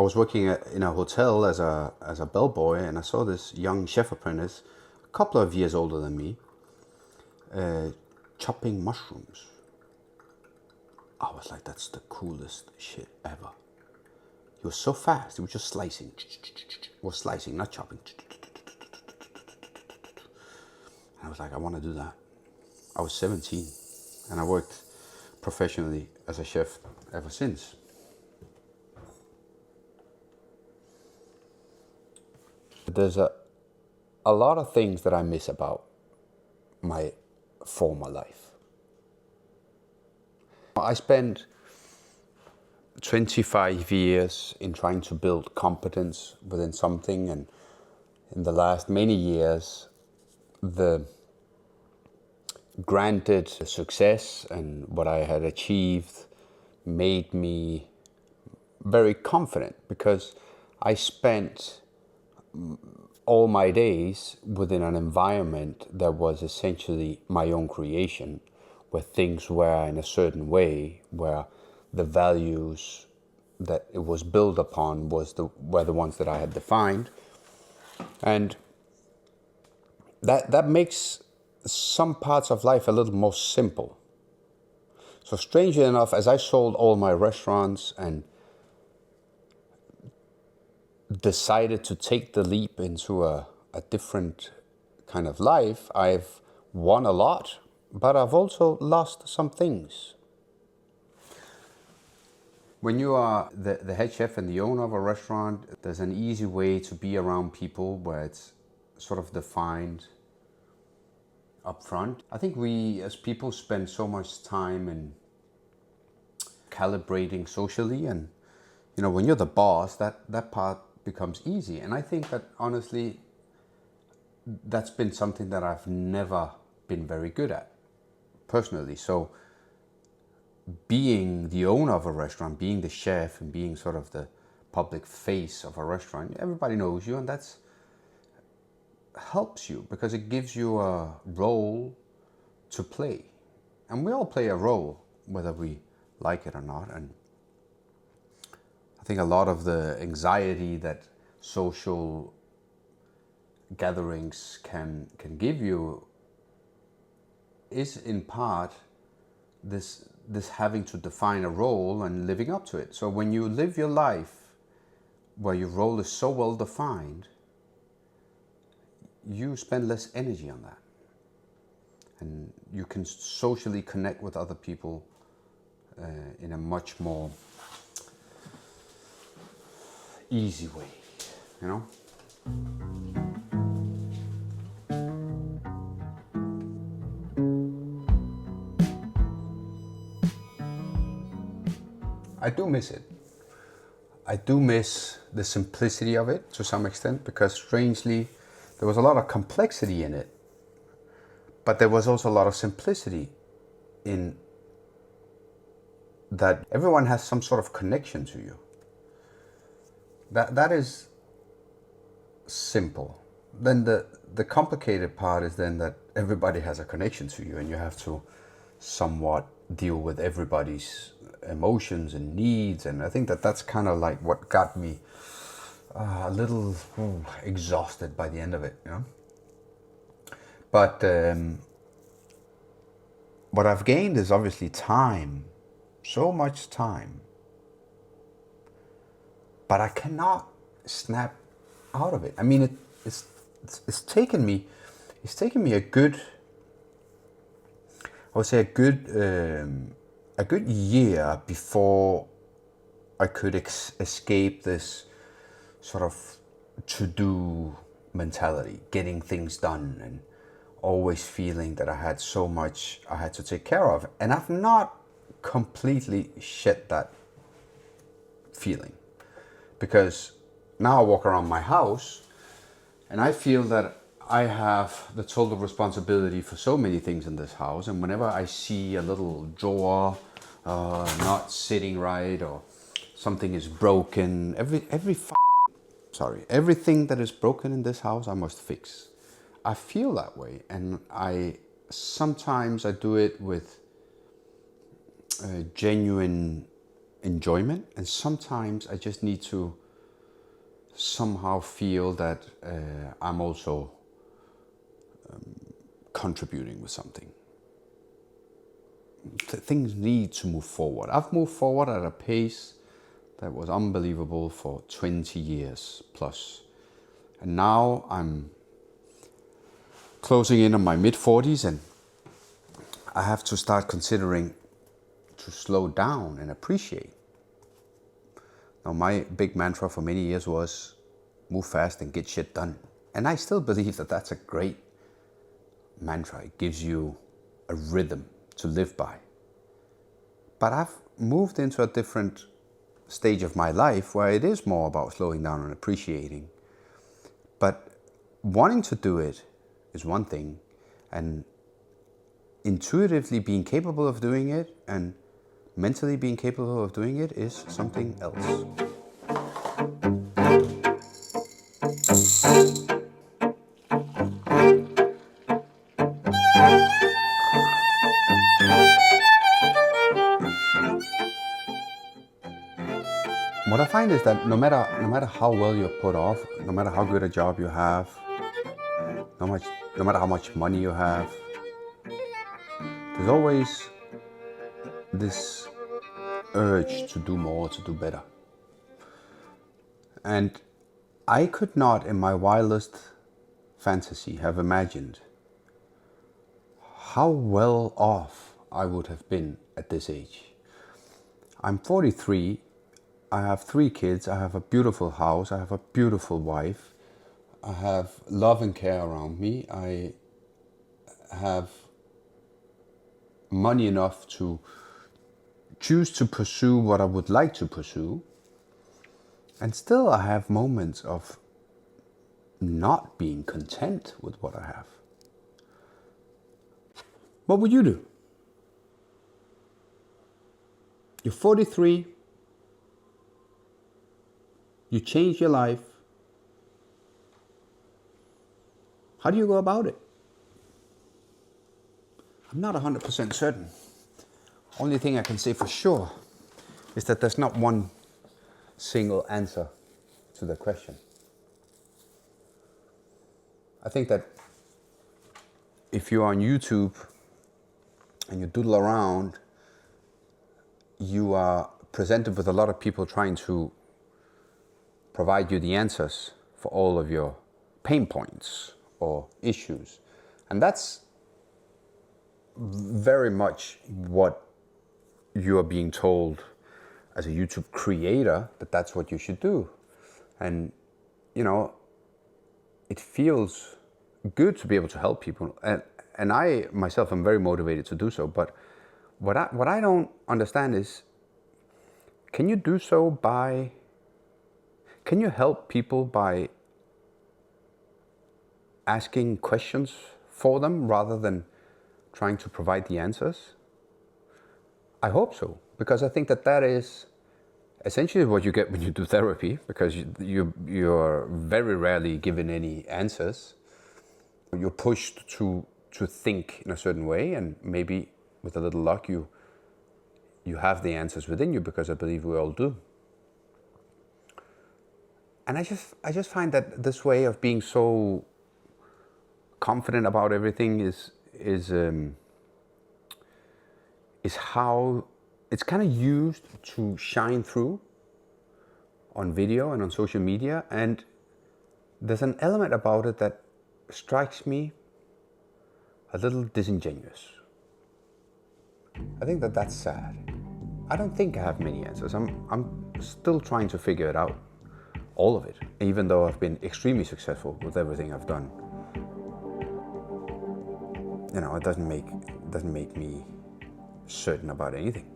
I was working in a hotel as a bellboy, and I saw this young chef apprentice, a couple of years older than me, chopping mushrooms. I was like, that's the coolest shit ever. He was so fast. He was just slicing. Was slicing, not chopping. And I was like, I want to do that. I was 17, and I worked professionally as a chef ever since. There's a lot of things that I miss about my former life. I spent 25 years in trying to build competence within something, and in the last many years, the granted success and what I had achieved made me very confident, because I spent all my days within an environment that was essentially my own creation, where things were in a certain way, where the values that it was built upon were the ones that I had defined. And that makes some parts of life a little more simple. So strangely enough, as I sold all my restaurants and decided to take the leap into a different kind of life, I've won a lot, but I've also lost some things. When you are the head chef and the owner of a restaurant, there's an easy way to be around people where it's sort of defined up front. I think we as people spend so much time in calibrating socially, and when you're the boss, that part becomes easy. And I think that honestly, that's been something that I've never been very good at personally. So being the owner of a restaurant, being the chef, and being sort of the public face of a restaurant, everybody knows you, and that's helps you because it gives you a role to play. And we all play a role, whether we like it or not. And I think a lot of the anxiety that social gatherings can give you is in part this having to define a role and living up to it. So when you live your life where your role is so well defined, you spend less energy on that, and you can socially connect with other people in a much more easy way, I do miss it. I do miss the simplicity of it to some extent, because strangely, there was a lot of complexity in it, but there was also a lot of simplicity in that everyone has some sort of connection to you. That is simple. Then the complicated part is then that everybody has a connection to you, and you have to somewhat deal with everybody's emotions and needs. And I think that's kind of like what got me a little exhausted by the end of it, But what I've gained is obviously time, so much time. But I cannot snap out of it. I mean, it's taken me a good, I would say a good year before I could escape this sort of to-do mentality, getting things done, and always feeling that I had so much I had to take care of. And I've not completely shed that feeling, because now I walk around my house and I feel that I have the total responsibility for so many things in this house. And whenever I see a little drawer not sitting right, or something is broken, everything that is broken in this house I must fix. I feel that way, and sometimes I do it with genuine enjoyment, and sometimes I just need to somehow feel that I'm also contributing with something. Things need to move forward. I've moved forward at a pace that was unbelievable for 20 years plus. And now I'm closing in on my mid-40s, and I have to start considering to slow down and appreciate. Now, my big mantra for many years was move fast and get shit done. And I still believe that that's a great mantra. It gives you a rhythm to live by. But I've moved into a different stage of my life where it is more about slowing down and appreciating. But wanting to do it is one thing, and intuitively being capable of doing it and mentally being capable of doing it is something else. What I find is that no matter how well you're put off, no matter how good a job you have, no matter how much money you have, there's always this urge to do more, to do better. And I could not, in my wildest fantasy, have imagined how well off I would have been at this age. I'm 43, I have 3 kids, I have a beautiful house, I have a beautiful wife, I have love and care around me, I have money enough to choose to pursue what I would like to pursue, and still I have moments of not being content with what I have. What would you do? You're 43, you change your life. How do you go about it? I'm not 100% certain. Only thing I can say for sure is that there's not one single answer to the question. I think that if you're on YouTube and you doodle around, you are presented with a lot of people trying to provide you the answers for all of your pain points or issues. And that's very much what you are being told as a YouTube creator, that that's what you should do. And, you know, it feels good to be able to help people. And I myself am very motivated to do so. But what I don't understand is, can you do so by, can you help people by asking questions for them rather than trying to provide the answers? I hope so, because I think that that is essentially what you get when you do therapy, because you're very rarely given any answers. You're pushed to think in a certain way, and maybe with a little luck you have the answers within you, because I believe we all do. And I just find that this way of being so confident about everything is how it's kind of used to shine through on video and on social media. And there's an element about it that strikes me a little disingenuous. I think that that's sad. I don't think I have many answers. I'm still trying to figure it out, all of it, even though I've been extremely successful with everything I've done. You know, it doesn't make me certain about anything.